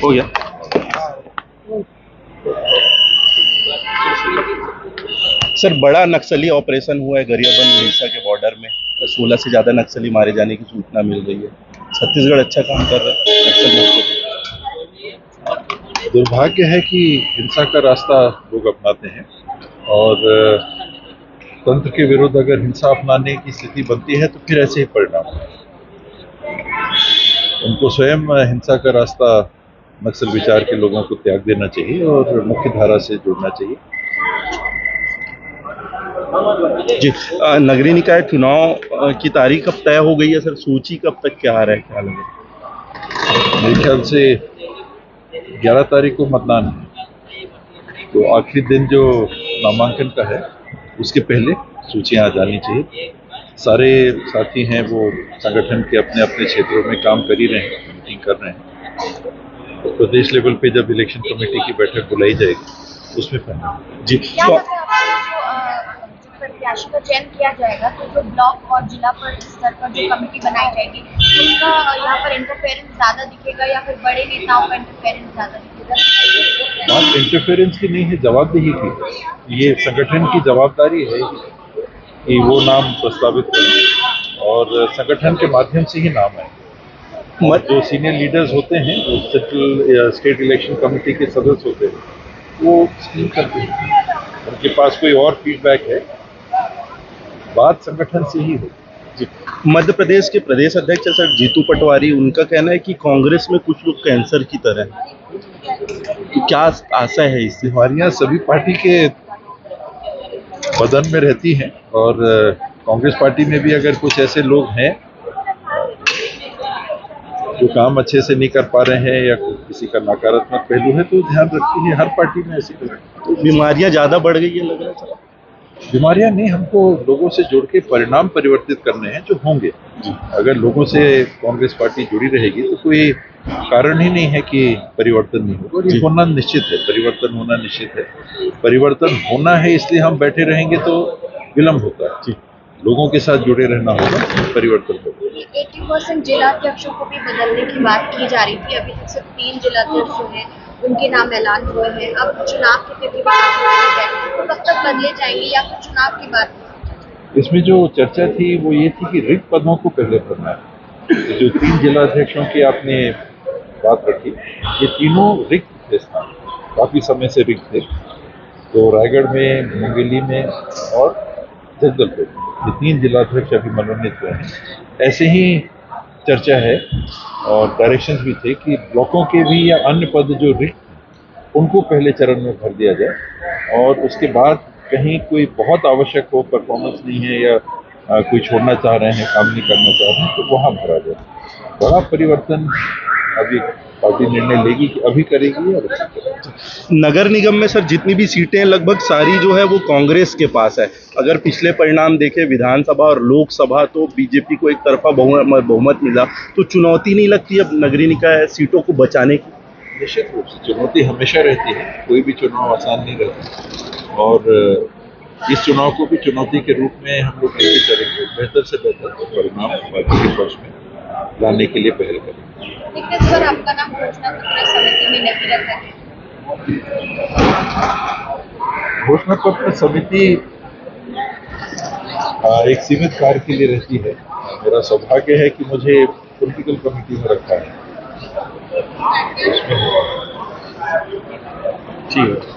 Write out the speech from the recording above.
हो गया। सर, बड़ा नक्सली ऑपरेशन हुआ है गरियाबंद उड़ीसा के बॉर्डर में। 16 से ज्यादा नक्सली मारे जाने की सूचना मिल रही है। छत्तीसगढ़ अच्छा काम कर रहा है नक्सल मुक्त। दुर्भाग्य है कि हिंसा का रास्ता लोग अपनाते हैं और तंत्र के विरुद्ध अगर हिंसा अपनाने की स्थिति बनती है तो फिर ऐसे ही परिणाम है। उनको स्वयं हिंसा का रास्ता नक्सल विचार के लोगों को त्याग देना चाहिए और मुख्य धारा से जुड़ना चाहिए। जी, नगरीय निकाय चुनाव की तारीख कब तय हो गई है सर? सूची कब तक क्या आ रहा है, क्या लगे? मेरे ख्याल से 11 तारीख को मतदान है, तो आखिरी दिन जो नामांकन का है उसके पहले सूचियां आ जानी चाहिए। सारे साथी हैं वो संगठन के अपने अपने क्षेत्रों में काम कर ही रहे हैं, मीटिंग कर रहे हैं। तो प्रदेश लेवल पे जब इलेक्शन कमेटी की बैठक बुलाई जाएगी उसमें फाइनल। जी, क्या लग रहा है आपको जो प्रत्याशी का चयन किया जाएगा तो जो ब्लॉक और जिला पर स्तर पर जो कमेटी बनाई जाएगी उसका यहाँ पर इंटरफेरेंस ज्यादा दिखेगा या फिर बड़े नेताओं का इंटरफेरेंस ज्यादा दिखेगा? बात इंटरफेरेंस की नहीं है, जवाबदेही की। ये संगठन की जवाबदारी है कि वो नाम प्रस्तावित करें और संगठन के माध्यम से ही नाम आए। और जो सीनियर लीडर्स होते हैं, जो सेंट्रल स्टेट इलेक्शन कमेटी के सदस्य होते हैं, वो स्क्रीन करते हैं। उनके पास कोई और फीडबैक है, बात संगठन से ही हो। मध्य प्रदेश के प्रदेश अध्यक्ष सर जीतू पटवारी, उनका कहना है कि कांग्रेस में कुछ लोग कैंसर की तरह हैं। तो क्या आशा है इससे? बीमारियां सभी पार्टी के बदन में रहती हैं और कांग्रेस पार्टी में भी अगर कुछ ऐसे लोग हैं जो काम अच्छे से नहीं कर पा रहे हैं या किसी का नकारात्मक पहलू है तो ध्यान रखती है। हर पार्टी में ऐसी तो बीमारियां ज्यादा बढ़ गई है लग रहा है सर? बीमारियां नहीं, हमको लोगों से जुड़ के परिणाम परिवर्तित करने हैं जो होंगे। अगर लोगों से कांग्रेस पार्टी जुड़ी रहेगी तो कोई कारण ही नहीं है कि परिवर्तन नहीं होगा। और ये होना निश्चित है, परिवर्तन होना निश्चित है। परिवर्तन होना है, इसलिए हम बैठे रहेंगे तो विलंब होता है। लोगों के साथ जुड़े रहना होगा, परिवर्तन होगा। 80% जिलाध्यक्षों को भी बदलने की बात की जा रही थी। अभी तक सिर्फ 3 जिलाध्यक्ष जो हैं उनके नाम ऐलान हुए हैं। अब चुनाव की तिथि तो कब तक बदले जाएंगे या फिर चुनाव की बात? इसमें जो चर्चा थी वो ये थी कि रिक्त पदों को पहले भरना है। तो जो 3 जिलाध्यक्षों की आपने बात रखी, ये तीनों रिक्त थे स्थान, काफी समय से रिक्त थे। तो रायगढ़ में, मुंगेली में और जगदलपुर, ये 3 जिलाध्यक्ष अभी मनोनीत हुए हैं। ऐसे ही चर्चा है और डायरेक्शंस भी थे कि ब्लॉकों के भी या अन्य पद जो रिक्त उनको पहले चरण में भर दिया जाए और उसके बाद कहीं कोई बहुत आवश्यक हो, परफॉर्मेंस नहीं है या कोई छोड़ना चाह रहे हैं, काम नहीं करना चाह रहे हैं, तो वहाँ भरा जाए। बड़ा परिवर्तन अभी पार्टी निर्णय लेगी कि अभी करेगी या नगर निगम में सर जितनी भी सीटें लगभग सारी जो है वो कांग्रेस के पास है। अगर पिछले परिणाम देखें विधानसभा और लोकसभा तो बीजेपी को एक तरफा बहुमत मिला, तो चुनौती नहीं लगती अब नगरीय निकाय सीटों को बचाने की? निश्चित रूप से चुनौती हमेशा रहती है, कोई भी चुनाव आसान नहीं रहता और इस चुनाव को भी चुनौती के रूप में हम लोग लेके चलेंगे। बेहतर से बेहतर परिणाम पार्टी के पक्ष में लाने के लिए पहल करेंगे। इस बार आपका नाम घोषणा पत्र समिति में नहीं रखा गया? घोषणा पत्र समिति एक सीमित कार्य के लिए रहती है। मेरा सौभाग्य है कि मुझे पॉलिटिकल कमेटी में रखा है। ठीक है।